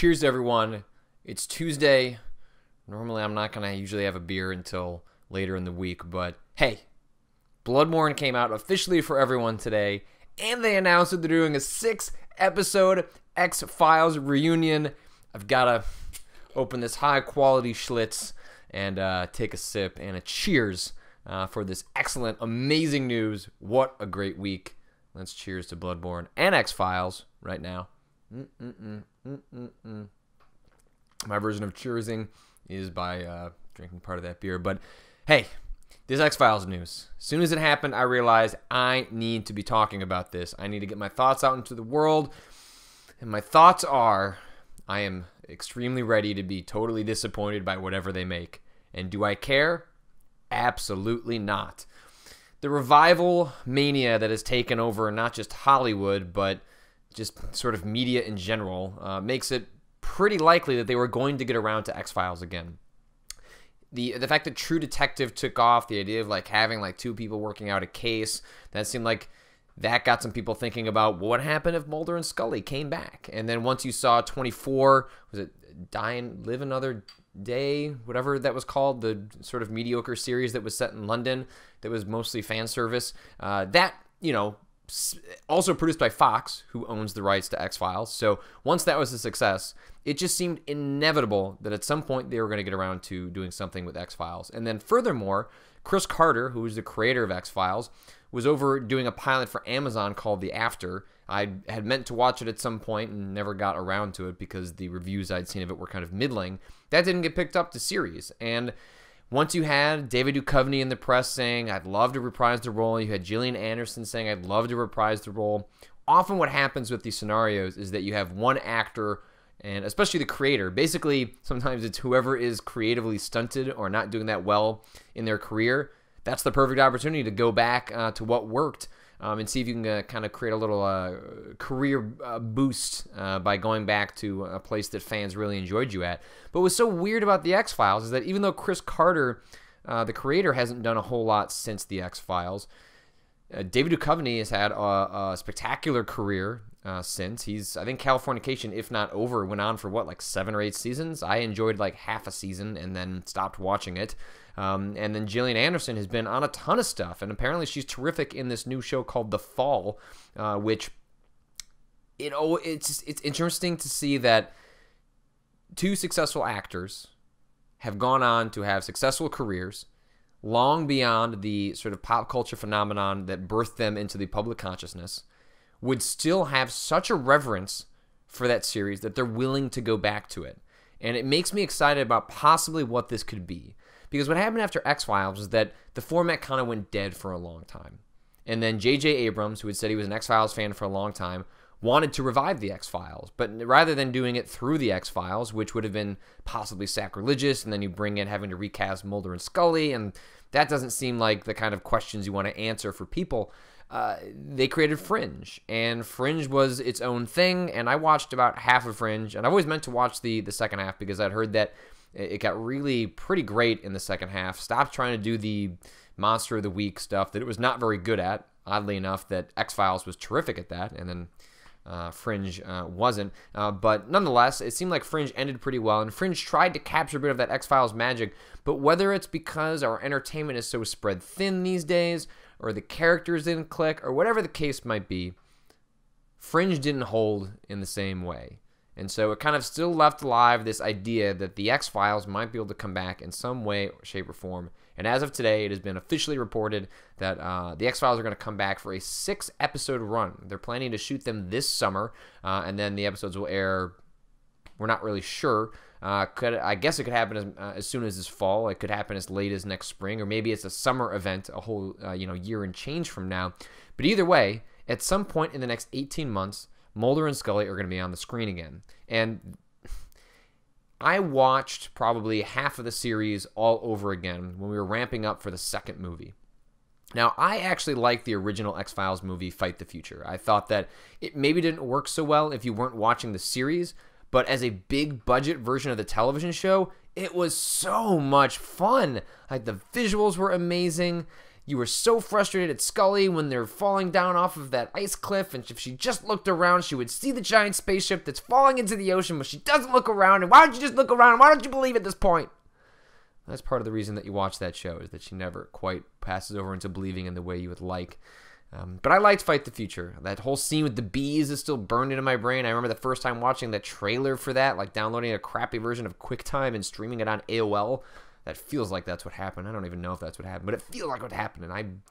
Cheers to everyone. It's Tuesday. Normally I'm not going to usually have a beer until later in the week, but hey, Bloodborne came out officially for everyone today, and they announced that they're doing a 6-episode X-Files reunion. I've got to open this high-quality Schlitz and take a sip and a cheers for this excellent, amazing news. What a great week. Let's cheers to Bloodborne and X-Files right now. My version of cheersing is by drinking part of that beer. But hey, this X-Files news. As soon as it happened, I realized I need to be talking about this. I need to get my thoughts out into the world. And my thoughts are, I am extremely ready to be totally disappointed by whatever they make. And do I care? Absolutely not. The revival mania that has taken over not just Hollywood, but just sort of media in general, makes it pretty likely that they were going to get around to X-Files again. The fact that True Detective took off, the idea of like having like two people working out a case, that seemed like that got some people thinking about what happened if Mulder and Scully came back. And then once you saw 24, was it Live Another Day, whatever that was called, the sort of mediocre series that was set in London that was mostly fan service, that, you know, also produced by Fox, who owns the rights to X-Files. So once that was a success, it just seemed inevitable that at some point they were going to get around to doing something with X-Files. And then furthermore, Chris Carter, who is the creator of X-Files, was over doing a pilot for Amazon called The After. I had meant to watch it at some point and never got around to it because the reviews I'd seen of it were kind of middling. That didn't get picked up to series. And once you had David Duchovny in the press saying, I'd love to reprise the role, you had Gillian Anderson saying, I'd love to reprise the role. Often what happens with these scenarios is that you have one actor, and especially the creator, basically sometimes it's whoever is creatively stunted or not doing that well in their career. That's the perfect opportunity to go back to what worked and see if you can kind of create a little career boost by going back to a place that fans really enjoyed you at. But what's so weird about the X-Files is that even though Chris Carter, the creator, hasn't done a whole lot since the X-Files, David Duchovny has had a spectacular career since. He's, I think, Californication, if not over, went on for what, like 7 or 8 seasons? I enjoyed like half a season and then stopped watching it. And then Gillian Anderson has been on a ton of stuff, and apparently she's terrific in this new show called The Fall, which it's interesting to see that 2 successful actors have gone on to have successful careers long beyond the sort of pop culture phenomenon that birthed them into the public consciousness, would still have such a reverence for that series that they're willing to go back to it. And it makes me excited about possibly what this could be. Because what happened after X-Files was that the format kind of went dead for a long time. And then J.J. Abrams, who had said he was an X-Files fan for a long time, wanted to revive the X-Files. But rather than doing it through the X-Files, which would have been possibly sacrilegious, and then you bring in having to recast Mulder and Scully, and that doesn't seem like the kind of questions you want to answer for people, they created Fringe. And Fringe was its own thing, and I watched about half of Fringe, and I always meant to watch the second half because I'd heard that it got really pretty great in the second half. Stopped trying to do the Monster of the Week stuff that it was not very good at. Oddly enough, that X-Files was terrific at that, and then Fringe wasn't. But nonetheless, it seemed like Fringe ended pretty well, and Fringe tried to capture a bit of that X-Files magic. But whether it's because our entertainment is so spread thin these days, or the characters didn't click, or whatever the case might be, Fringe didn't hold in the same way. And so it kind of still left alive this idea that the X-Files might be able to come back in some way, shape, or form. And as of today, it has been officially reported that the X-Files are going to come back for a 6-episode run. They're planning to shoot them this summer, and then the episodes will air, we're not really sure. I guess it could happen as soon as this fall. It could happen as late as next spring, or maybe it's a summer event, a whole year and change from now. But either way, at some point in the next 18 months, Mulder and Scully are going to be on the screen again. And I watched probably half of the series all over again when we were ramping up for the second movie. Now, I actually liked the original X-Files movie, Fight the Future. I thought that it maybe didn't work so well if you weren't watching the series, but as a big budget version of the television show, it was so much fun. Like, the visuals were amazing. You were so frustrated at Scully when they're falling down off of that ice cliff, and if she just looked around, she would see the giant spaceship that's falling into the ocean, but she doesn't look around, and why don't you just look around? Why don't you believe at this point? That's part of the reason that you watch that show, is that she never quite passes over into believing in the way you would like. But I liked Fight the Future. That whole scene with the bees is still burned into my brain. I remember the first time watching the trailer for that, like downloading a crappy version of QuickTime and streaming it on AOL. That feels like that's what happened. I don't even know if that's what happened, but it feels like what happened, and I'm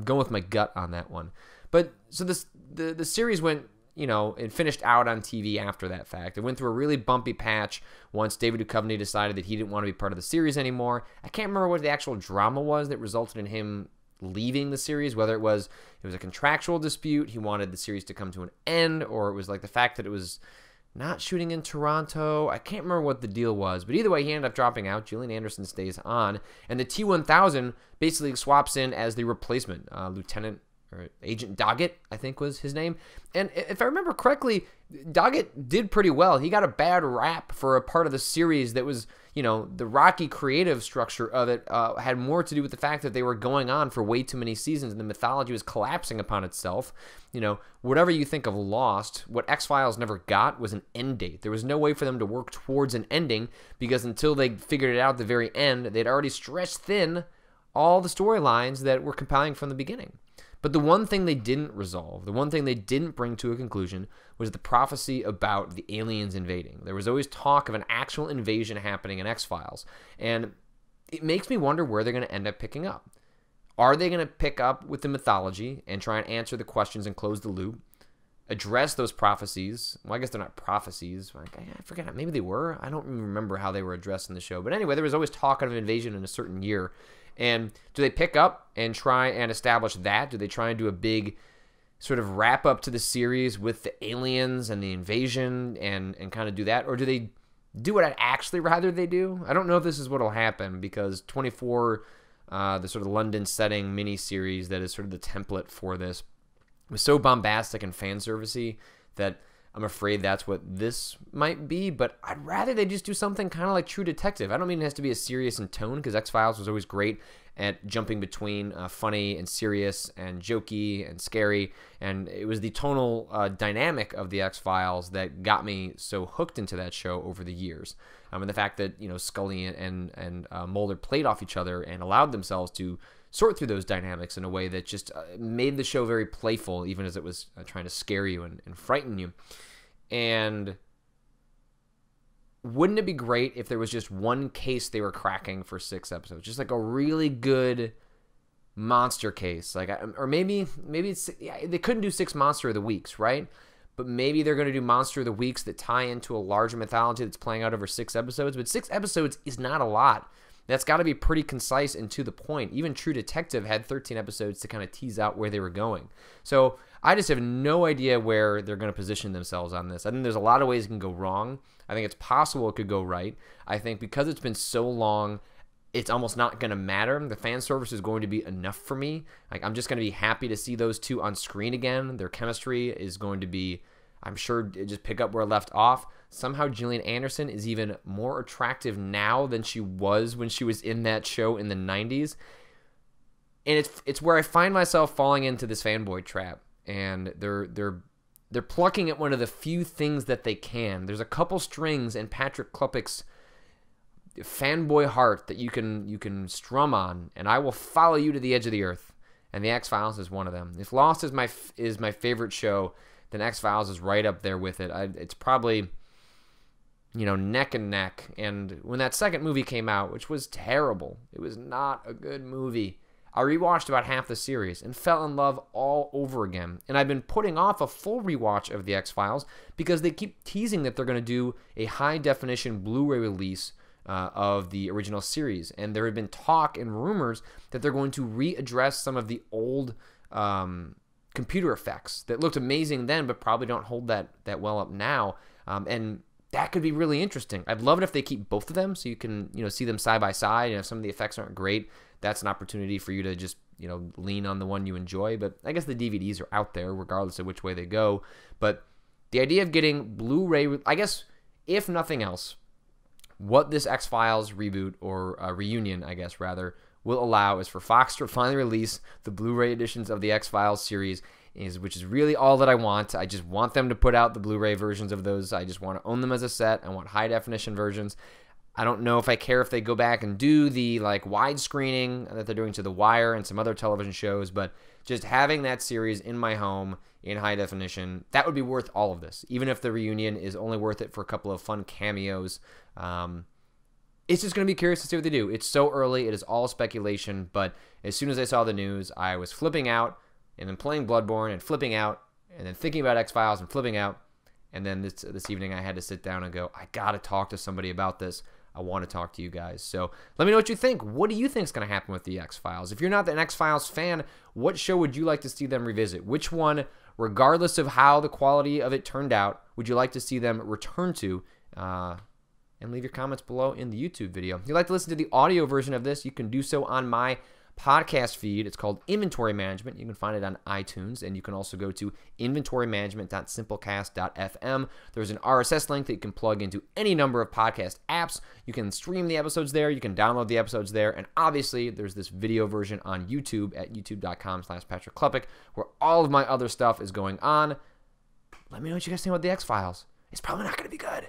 going with my gut on that one. But so the series went, it finished out on TV after that fact. It went through a really bumpy patch once David Duchovny decided that he didn't want to be part of the series anymore. I can't remember what the actual drama was that resulted in him leaving the series, whether it was a contractual dispute, he wanted the series to come to an end, or it was like the fact that it was not shooting in Toronto. I can't remember what the deal was, but either way, he ended up dropping out. Gillian Anderson stays on, and the T-1000 basically swaps in as the replacement. Lieutenant or Agent Doggett, I think was his name. And if I remember correctly, Doggett did pretty well. He got a bad rap for a part of the series that was, the rocky creative structure of it had more to do with the fact that they were going on for way too many seasons and the mythology was collapsing upon itself. Whatever you think of Lost, what X-Files never got was an end date. There was no way for them to work towards an ending because until they figured it out at the very end, they'd already stretched thin all the storylines that were compelling from the beginning. But the one thing they didn't resolve, the one thing they didn't bring to a conclusion, was the prophecy about the aliens invading. There was always talk of an actual invasion happening in X-Files, and it makes me wonder where they're going to end up picking up. Are they going to pick up with the mythology and try and answer the questions and close the loop, address those prophecies? Well, I guess they're not prophecies. I forget. Maybe they were. I don't remember how they were addressed in the show. But anyway, there was always talk of an invasion in a certain year. And do they pick up and try and establish that? Do they try and do a big sort of wrap up to the series with the aliens and the invasion and kind of do that? Or do they do what I'd actually rather they do? I don't know if this is what will happen because 24, the sort of London setting miniseries that is sort of the template for this, was so bombastic and fan servicey that I'm afraid that's what this might be, but I'd rather they just do something kind of like True Detective. I don't mean it has to be as serious in tone, because X-Files was always great at jumping between funny and serious and jokey and scary, and it was the tonal dynamic of the X-Files that got me so hooked into that show over the years. And the fact that Scully and Mulder played off each other and allowed themselves to sort through those dynamics in a way that just made the show very playful, even as it was trying to scare you and frighten you. And wouldn't it be great if there was just one case they were cracking for 6 episodes? Just like a really good monster case. Or maybe it's, they couldn't do 6 Monster of the Weeks, right? But maybe they're going to do Monster of the Weeks that tie into a larger mythology that's playing out over 6 episodes. But 6 episodes is not a lot. That's got to be pretty concise and to the point. Even True Detective had 13 episodes to kind of tease out where they were going. So I just have no idea where they're going to position themselves on this. I think there's a lot of ways it can go wrong. I think it's possible it could go right. I think because it's been so long, it's almost not going to matter. The fan service is going to be enough for me. I'm just going to be happy to see those two on screen again. Their chemistry is going to be, I'm sure, just pick up where it left off. Somehow Gillian Anderson is even more attractive now than she was when she was in that show in the 90s. And it's where I find myself falling into this fanboy trap. And they're plucking at one of the few things that they can. There's a couple strings in Patrick Klepek's fanboy heart that you can strum on, and I will follow you to the edge of the earth. And the X-Files is one of them. If Lost is my favorite show, then X-Files is right up there with it. It's probably neck and neck. And when that second movie came out, which was terrible, it was not a good movie, I rewatched about half the series and fell in love all over again. And I've been putting off a full rewatch of the X-Files because they keep teasing that they're going to do a high-definition Blu-ray release of the original series. And there had been talk and rumors that they're going to readdress some of the old computer effects that looked amazing then but probably don't hold that well up now. And that could be really interesting. I'd love it if they keep both of them so you can see them side by side, and if some of the effects aren't great, that's an opportunity for you to just lean on the one you enjoy. But I guess the DVDs are out there regardless of which way they go. But the idea of getting Blu-ray, I guess, if nothing else, what this X-Files reboot or reunion, I guess rather, will allow is for Fox to finally release the Blu-ray editions of the X-Files series, which is really all that I want. I just want them to put out the Blu-ray versions of those. I just want to own them as a set. I want high-definition versions. I don't know if I care if they go back and do the widescreening that they're doing to The Wire and some other television shows, but just having that series in my home in high definition, that would be worth all of this. Even if the reunion is only worth it for a couple of fun cameos. It's just going to be curious to see what they do. It's so early. It is all speculation, but as soon as I saw the news, I was flipping out and then playing Bloodborne and flipping out and then thinking about X-Files and flipping out. And then this evening I had to sit down and go, I got to talk to somebody about this. I want to talk to you guys. So let me know what you think. What do you think is going to happen with the X-Files? If you're not an X-Files fan, what show would you like to see them revisit? Which one, regardless of how the quality of it turned out, would you like to see them return to? And leave your comments below in the YouTube video. If you'd like to listen to the audio version of this, you can do so on my podcast feed. It's called Inventory Management. You can find it on iTunes, and you can also go to inventorymanagement.simplecast.fm. There's an RSS link that you can plug into any number of podcast apps. You can stream the episodes there. You can download the episodes there. And obviously, there's this video version on YouTube at youtube.com/PatrickKlepek, where all of my other stuff is going on. Let me know what you guys think about the X-Files. It's probably not going to be good.